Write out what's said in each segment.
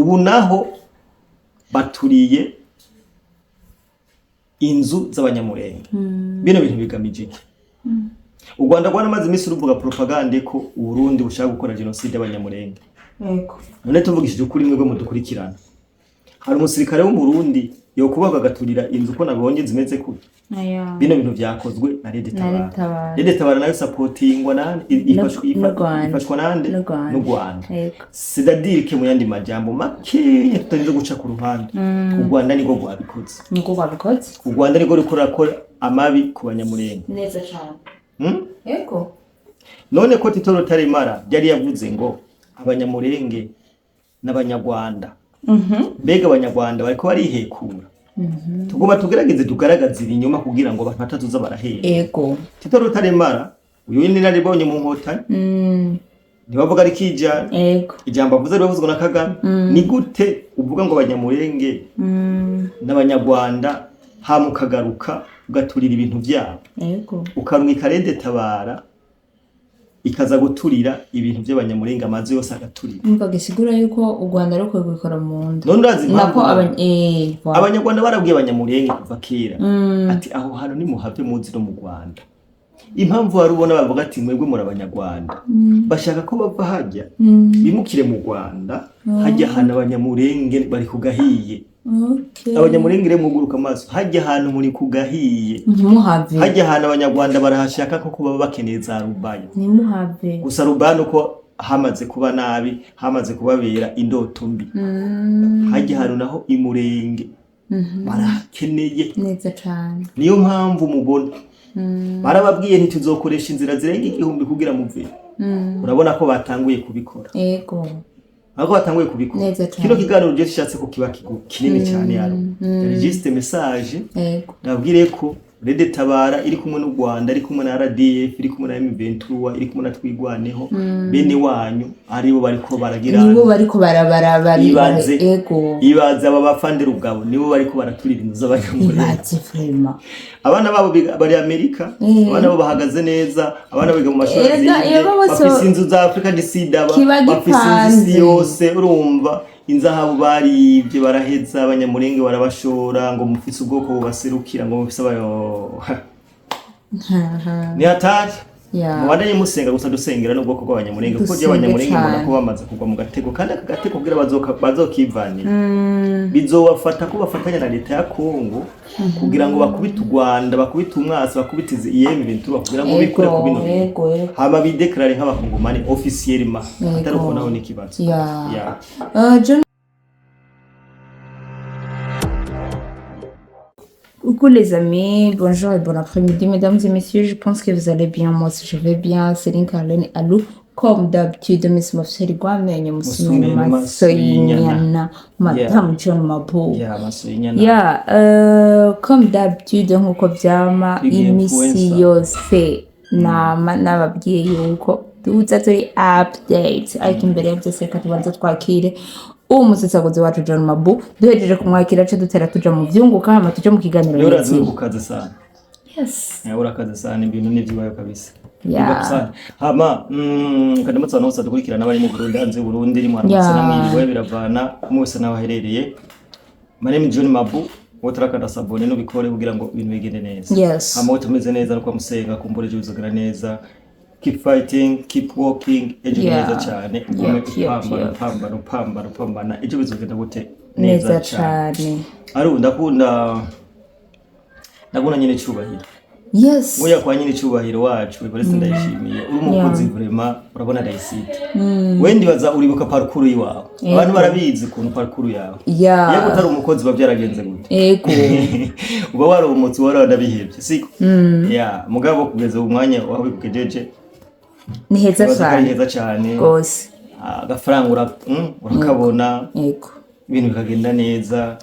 ubu naho baturiye inzu z'abanyamurenge bino bintu bigamije iki u Rwanda rwaramaze iminsi ruvuga propagande ko Burundi bushaka gukora genocide y'abanyamurenge yego none tuvugishije ukuri mwebwe mudukurikirana hari umusirikare wo mu Burundi yo kubaga gaturira inzu ko nabonye zimeze kute bino bintu vyakozwe na Leta Tabara nayo supportingwa nande ifashwa nande no Rwanda c'est-à-dire que mu yandi majambo make tutanze guca ku ruhande u Rwanda niko rwabikoze u Rwanda niko rukorakora amabi ku banyamurenge neza cyane yego none ko Tito Rutaremara yari yavuze ngo abanyamurenge n'abanyarwanda mbega abanyarwanda bariko barihekura tugomba tugerageze tugaragaza ibinyoma kugira ngo batatuza barahera yego Tito Rutaremara uyu ni naribonye mu nkota ntibavuga ari kijana yego ijambo avuze rivuzwe na Kagame ni gute uvuga ngo abanyamurenge n'abanyarwanda hamukagaruka ugaturira ibintu byabo yego ukarumika Leta Tabara ikaza guturira ibintu by'abanyamurenge amazu yose agaturira mbaga sigura yuko u Rwanda rukwiye gukora mu nda none urazi nako abanyarwanda barabwiye abanyamurenge kuva kera ati aho hantu ni muhave muzi no mu Rwanda impamvu warubona bavuga ati mwebwe muri abanyarwanda bashaka ko bava hajya bimukire mu Rwanda hajya hana abanyamurenge bari kugahiye abanyamurenge muguruka amaso hajya ahantu muri kugahiye ntimuhave hajya ahantu abanyarwanda barahashaka ko kuba bakeneye za rubayo ntimuhave gusa rubano ko hamaze kuba nabi hamaze kubabera indoto mbi hajya ahantu naho imurenge barakeneye neza cyane niyo mpamvu mubona barababwiye ntituzokoresha inzira zirenga 1000 kugira muve urabona ko batanguye kubikora yego Ako batanguye kubikora. Kino kiganiro je gishatse ko kiba kinini cyane yaro. Registre message. Nabwire ko Leta Tabara iri kumwe n'u Rwanda, iri kumwe na RDF, iri kumwe na M23, iri kumwe na Twigwaneho, bene wanyu aribo bariko baragira. Nibo bariko barabara Ibaze aba bafandira ubwabo nibo bariko baraturira inzu z'abanyamurenge. Abana babo bari Amerika, abana babo bahagaze neza, abana biga mu mashuri bafise inzu za Africa disida bafise inzu yose urumva inzahabu bari ibyo baraheza abanyamurenge barabashora ngo mufise ubwoko bubaserukira ngo mufise abayo ni atari mubandanye musenga gusa dusengera n'ubwoko bw'abanyamurenge kuko je abanyamurenge mbona ko bamaze kugwa mu gateko kandi akagateko kugira bazokivanira bizobafata ko bafatanya na leta ya Kongo kugira ngo bakubite u Rwanda bakubite umwasi bakubitize IM23 kugira ngo bikure ku bino hama bideklare nk'abakongomani officiellement atari uko naho nikibazo Coucou les amis, bonjour et bon après-midi mesdames et messieurs, je pense que vous allez bien, moi aussi je vais bien, Céline Carlene Alou, comme d'habitude, Miss Mofseri Gwamenye, Musumini Masoyinyana, Madame John Mabo. Comme d'habitude, nkuko vyama imisi yose nama nababwiye yuko tuza turi update, ariko imbere ya byose reka tubanze twakire umusesaguzi wacu John Mabo duhejeje kumwakira cyo dutera tuja mu vyunguka hama tuje mu kiganiro y'iki. Urazukaze sana. Yes. Urakaze sana ibintu n'ivyibayo kabisa. Hama kadamutsa no sa dukurikirana bari mu Burundi hanze Burundi iri mu haramutse namwe biravana mwese nabaherereye. My name is John Mabo. Wotarakanda sabone no bikore kugira ngo ibintu bigende neza. Yes. Hama utumeze neza no kwa musenga kumbure je bizogera neza. Keep fighting, keep walking, ejo neza cyane, ugume pambana, ejo bizogenda gute neza cyane. Ari ndakunda nyine cyubahiro. Yes. Muya kwa nyine cyubahiro wacu, Ibarese ndayishimiye. Uri umukozi vraiment, urabona dayisite. Wendi baza uribuka parcours yiwawe. Abantu barabizi kuntu parcours yawe. Iyo gutari umukozi bavyaragenze gute. Ego. Uba waromotse warabihebye, siko? Mugabo kugeza umwanya wawe kugejeje ni heza cyane gose agafaranga urakabona ibintu bikagenda neza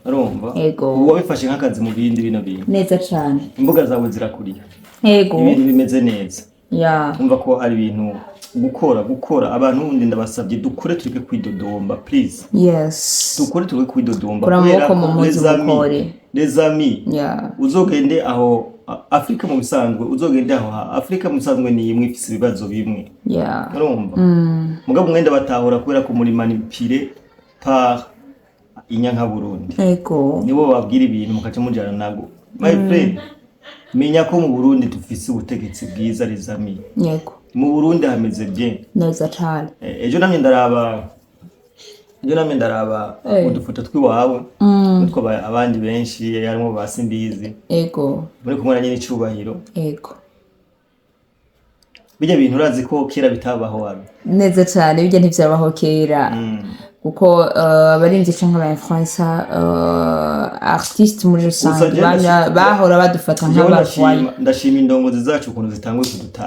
urumva uwo bifashe nk'akazi mu bindi bino bintu neza cyane imbuga zawe zirakuriye ibintu bimeze neza umva ko ari ibintu gukora abantu undi ndabasabye dukore tureke kwidodomba please dukore tureke kwidodomba kubera ko les amis uzogende aho Afrika mu bisanzwe uzogende aho Afrika mu bisanzwe ni imwe ifise ibibazo bimwe urumva mugabo mwenda batahura kubera ko muri manipule par inyanka Burundi ego nibo babwira ibintu mukaca mujana nago my friend menya ko mu Burundi dufise ubutegetsi bwiza rizami yego mu Burundi hameze bien neza cyane ejo namye ndaraba udufoto twiwawe nutwo abandi benshi yarimo basimbizi ego muri kumwe na nyine icubahiro ego bijya bintu urazi ko kera bitabaho wabi neza cyane bijya ntivyabaho kera kuko abarinzi canke aba influencer artiste muri rusange bahora badufata nk'abarwayi ndashima indongozi zacu ukuntu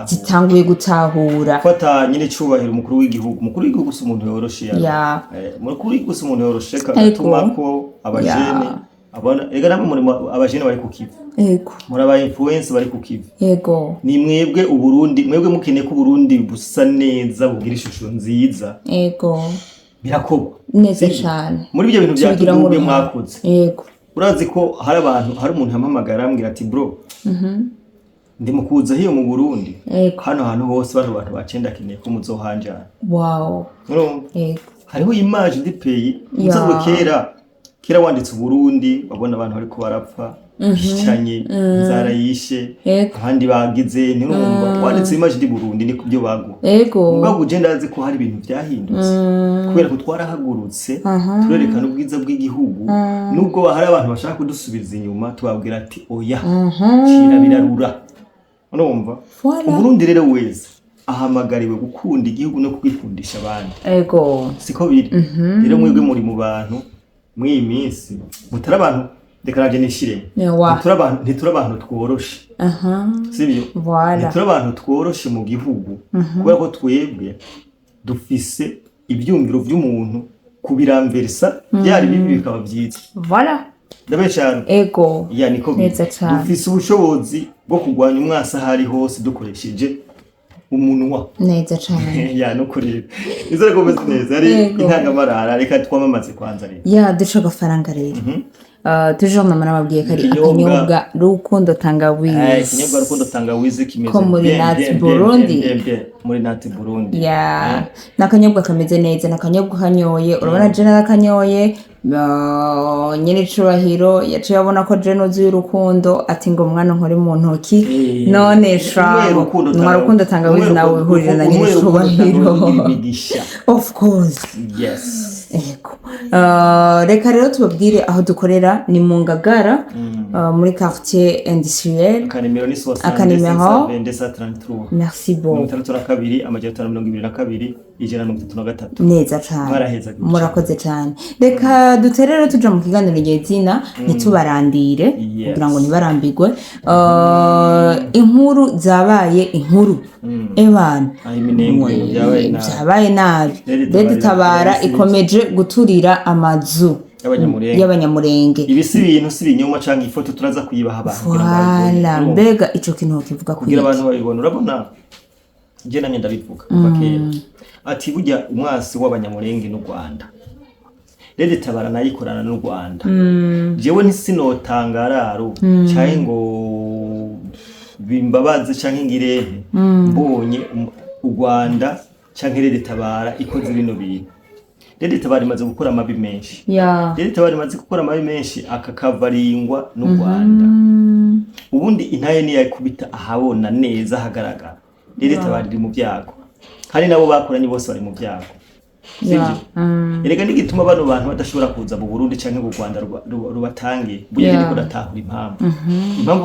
zitanguye gutahura fata nyine icubahiro umukuru w'igihugu si umuntu yoroshe umukuru w'igihugu si umuntu yoroshe katuma ko abajene ega namwe muri abajene bari ku kivi muri aba influencer bari ku kivi ni mwebwe Uburundi mwebwe mukeneye ko Uburundi busa neza bugira ishusho nziza birakorwa neza cyane muri ibyo bintu byatuguye mwakoze urazi ko hari umuntu yampamagara ambwira ati bro ndi mukuza hiyo mu Burundi hano hantu hose abantu bacenda kineye ko muzohanjana hariho image ndi pays uzabwe kera wanditse Burundi babona abantu bariko barapfa bishanye inzara yishe abandi bagize ntirumva wanditse image ndi Burundi ni kubyo bago mugabo je ndazi ko hari ibintu byahindutse kubera ko twarahagurutse turerekana ubwiza bw'igihugu nubwo hari abantu bashaka kudusubiza inyuma tubabwira ati oya shira birarura urumva Burundi rero wese ahamagariwe gukunda igihugu no kwikundisha abandi siko biri rero mwebwe muri mu bantu mw'iyi minsi mutara abantu dekaraje nishire ntitura abantu tworoshe sibyo ntitura abantu tworoshe mu gihugu kubera ko twebwe dufise ibyumviro by'umuntu kubiramversa byari bibi bikaba byiza ndabeshana niko dufise ubushobozi bwo kurwanya umwasa hari hose dukoresheje umunwa neza cyane nuko rero izere ko beze neza ari intangamarara reka twamamaze kwanza rero duca agafaranga rero toujours namara babwiye kari akanyobwa rukundo tangawizi ikinyobwa rukundo tangawizi kimeze ko muri Nati Burundi muri Nati Burundi nakanyobwa kameze neza nakanyobwa kanyoye urabona je narakanyoye nyine icubahiro yaciye abona ko je nuzuye urukundo ati ngo mwana nkore mu ntoki none shabo mwa rukundo tangawizi nawe hurira na nyine icubahiro of course reka rero tubabwire aho dukorera ni mu Ngagara muri quartier industriel akanimero merci beaucoup 32 amajyana 522 133 neza cyane murakoze cyane reka duterere tuja mu kiganiro nyezina ntitubarandire kugira ngo ntibarambigwe inkuru zabaye inkuru ebana byabaye nabi Lady Tabara ikomeje guturira amazu y'abanyamulenge ibisi ibintu si binyoma canke ifoto turaza kuyibaha abantu mbega ico kintu kivuga kugira abantu babibona urabona je namye ndabivuga bakera ati burya umwasi w'abanyamulenge n'u Rwanda Lady Tabara nayikorana n'u Rwanda jewe ntisinotangararo canke ngo bimbabaze canke ngirente mbonye u Rwanda canke Lady Tabara ikoze bino bintu Lady Tabara imaze gukora amabi menshi Lady Tabara imaze gukora amabi menshi akakavaringwa n'u Rwanda ubundi intaye ni yakubita ahabona neza hagaragara Lady Tabara iri mu byago hari nabo bakoranye bose bari mu byago sivyo erega nigituma bano bantu badashobora kuza mu Burundi canke mu Rwanda rubatange buye niko datahura impamvu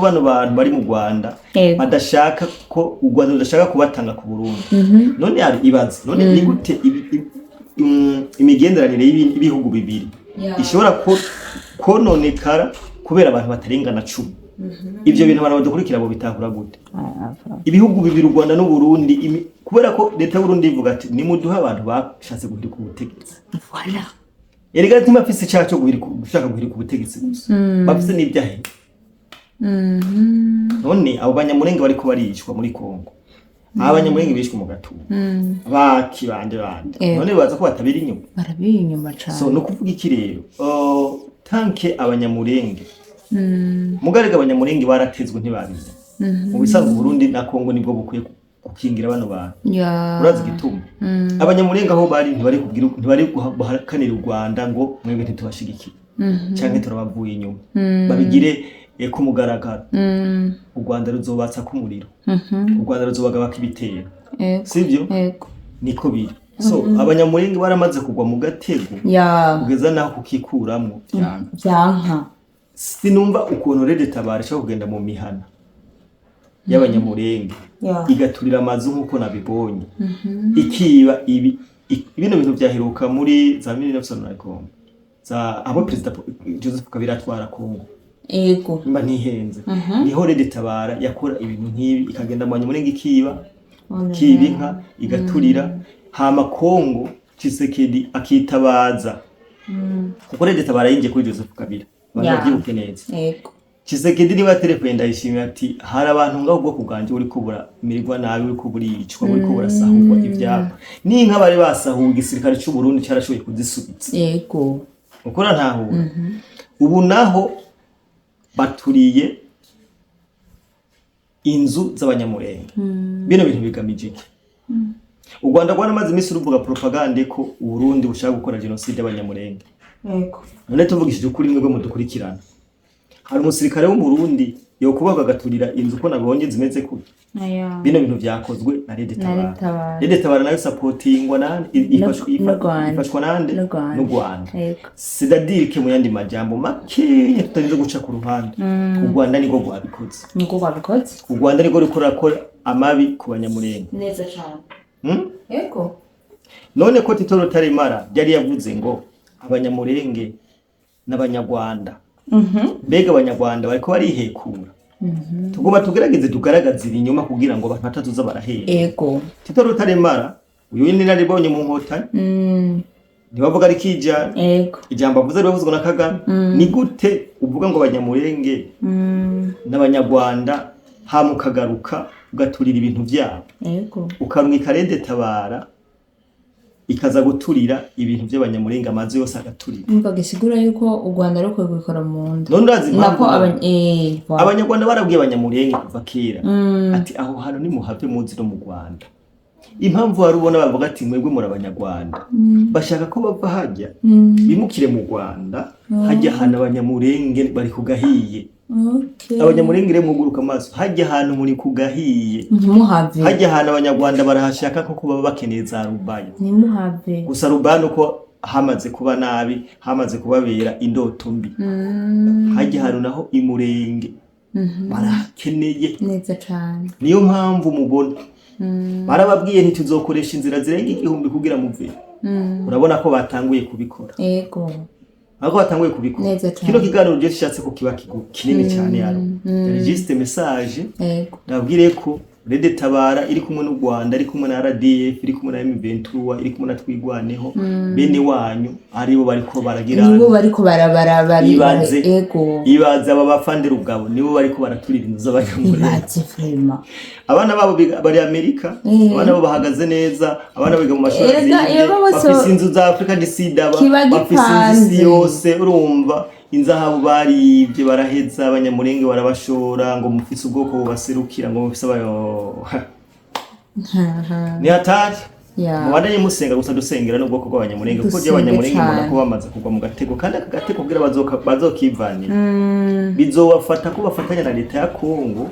bano bantu bari mu Rwanda badashaka ko u Rwanda rudashaka kubatanga ku Burundi none ari ibaze none ni gute imigenderanire y'ibihugu bibiri ishobora kononekara kubera abantu batarengana 10 ivyo bintu abantu badukurikira bo bitahura gute ibihugu bibiri u Rwanda n'u Burundi kubera ko leta y'u Burundi ivuga ati nimuduha abantu bashatse guhirika ubutegetsi erega tima afise cyaco gushaka guhirika ubutegetsi gusa bafise n'ibyahe none abo banyamulenge bariko barishwa muri Kongo abanyamulenge bishwe mu Gatumba bakibande none baza ko batabira inyuma barabira inyuma cyane so no kuvuga iki rero tanke abanyamulenge mugarega abanyamulenge baratezwe ntibabize mu bisanzwe Burundi na Kongo nibwo bukwiye gukingira bano bantu urazi gituma abanyamulenge aho bari ntibari guhakanira u Rwanda ngo mwebwe ntitubashigikire cyangwa turabavuye inyuma babigire ku mugaragaro u Rwanda ruzobatsa ku muriro u Rwanda ruzobagabaka ibitero sibyo niko biri so abanyamulenge baramaze kugwa mu gatego kugeza naho kukikuramwo byanka sinumva ukuntu Rede Tabara cyo kugenda mu mihana y'abanyamulenge igaturira amazu nkuko nabibonye ikiba ibino bintu byaheruka muri za 1990 za abo president Joseph Kabila atwara Kongo mba ntihenze niho Rede Tabara yakora ibintu nk'ibi ikagenda mu banyamulenge kibinka igaturira hama Kongo Tshisekedi akitabaza kuko Rede Tabara yinje kuri Joseph Kabila banagibuke neza Tshisekedi niba telefone ndayishimye ati hari abantu ngaho bwo kuganje uri kubura imirigwa nabi uri kubura icwa uri kubura sahugwa ivyapa ninka bari basahuga igisirikare cy'u Burundi cyarashoboye kuzisubitsa ukora ntaho ubu naho baturiye inzu z'abanyamulenge bino bintu bigamije iki u Rwanda rwanamaze iminsi ruvuga propagande ko u Burundi bushaka gukora genocide y'abanyamulenge none tuvugishije ukuri mwebwe mudukurikirana hari umusirikare wo mu Burundi yo kubaga gaturira inzu ko nabonye zimeze kuri bino bintu byakozwe na Rede Tabara nayo supportingwa nande ifashwa nande no Rwanda c'est-à-dire que mu yandi majambo make tutarinze guca ku ruhande u Rwanda niko rwabikoze u Rwanda niko rukorakora amabi ku banyamulenge neza cyane none ko Tito Rutaremara yari yavuze ngo abanyamulenge n'abanyarwanda mbega abanyarwanda bariko barihekura tugomba tugerageze tugaragaza ibinyoma kugira ngo batatuza barahera Tito Rutaremara uyu ni naribonye mu nkotani ntibavuga ari kijana ijambo avuze ribavuzwe na Kagame ni gute uvuga ngo abanyamulenge n'abanyarwanda hamukagaruka ugaturira ibintu byabo ukarumika Rede Tabara ikaza guturira ibintu by'abanyamulenge amazu yose agaturira mbaga sigura yuko u Rwanda rukwiye gukora mu nda none urazi nako abanyarwanda barabwiye abanyamulenge kuva kera ati aho hano ni muhave muzi no mu Rwanda impamvu warubona bavuga ati mwebwe muri abanyarwanda bashaka ko bava hajya bimukire mu Rwanda hajya hana abanyamulenge bari kugahiye abanyamulenge muguruka amaso hajya ahantu muri kugahiye hajya ahantu abanyarwanda barahashaka ko kuba bakeneye za rubayo gusa rubano ko hamaze kuba nabi hamaze kubabera indoto mbi hajya ahantu naho imurenge barakeneye neza cyane niyo mpamvu mubona barababwiye ntituzokoresha inzira zirenga 1000 kugira muve urabona ko batanguye kubikora ako batanguye kubikora kino kiganiro je gishatse ko kiba kinini cyane yaro registre message ndabwire ko Rede Tabara iri kumwe n'u Rwanda iri kumwe na RDF iri kumwe na M23 iri kumwe na Twigwaneho bene wanyu aribo bariko baragira nibo bariko barabara ibaze aba bafandira ubwabo nibo bariko baraturira inzu z'abanyamulenge abana babo bari Amerika abana babo bahagaze neza abana biga mu mashuri bafise inzu za Africa disida bafise inzu yose urumva inzahabu bari ibyo baraheza abanyamulenge barabashora ngo mufise ubwoko bubaserukira ngo mufise abayo ni hatari mubandanye musenga gusa dusengera n'ubwoko bw'abanyamulenge kuko je abanyamulenge mbona ko bamaze kugwa mu gatego kandi akagatego kugira bazokivanira bizobafata ko bafatanya na leta ya Kongo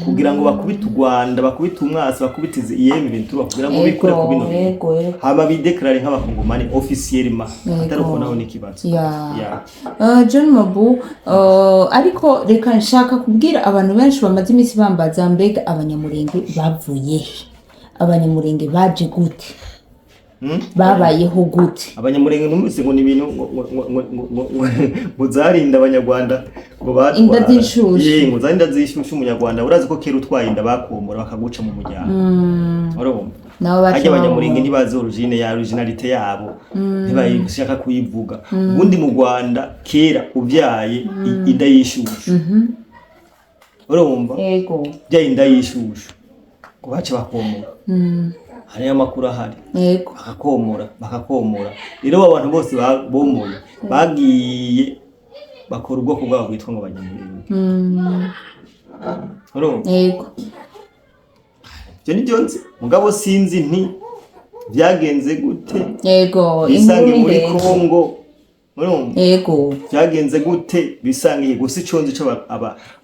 kugira ngo bakubite u Rwanda bakubite umwasi bakubitize IM23 kugira ngo bikure ku bino haba bideklare nk'abakongomani officiellement atari uko naho n'ikibazo John Mabu ariko reka nshaka kubwira abantu benshi bamaze imisi bambaza mbega abanyamulenge bavuye abanyamulenge baje gute babayeho gute abanyamulenge numvise ngo ni ibintu muzarinda abanyarwanda ngo batwa ngo zarinda zishusha umunyarwanda urazi ko kera utwaye inda bakomora bakaguca mu muryango urumva hajya abanyamulenge ntibazi originalite yabo ntibayishaka kuyivuga ubundi mu Rwanda kera ubyaye inda yishusha urumva byaye inda yishusha ngo bace bakomora hari amakuru ahari bakakomora rero abantu bose bomoye bagiye bakora ubwoko bwabo bwitwa ngo abanyamulenge urumva je nivyo nzi mugabo sinzi nti vyagenze gute yego bisange muri Kongo yego vyagenze gute bisangiye gusa iconzi cyo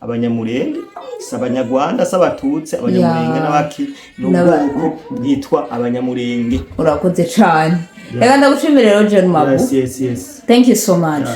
abanyamulenge s'abanyarwanda s'abatutsi abanyamulenge n'abaki n'ubwoko bwitwa abanyamulenge. Urakoze cyane reka ndagushimire rero John Mabu. Yes. Thank you so much.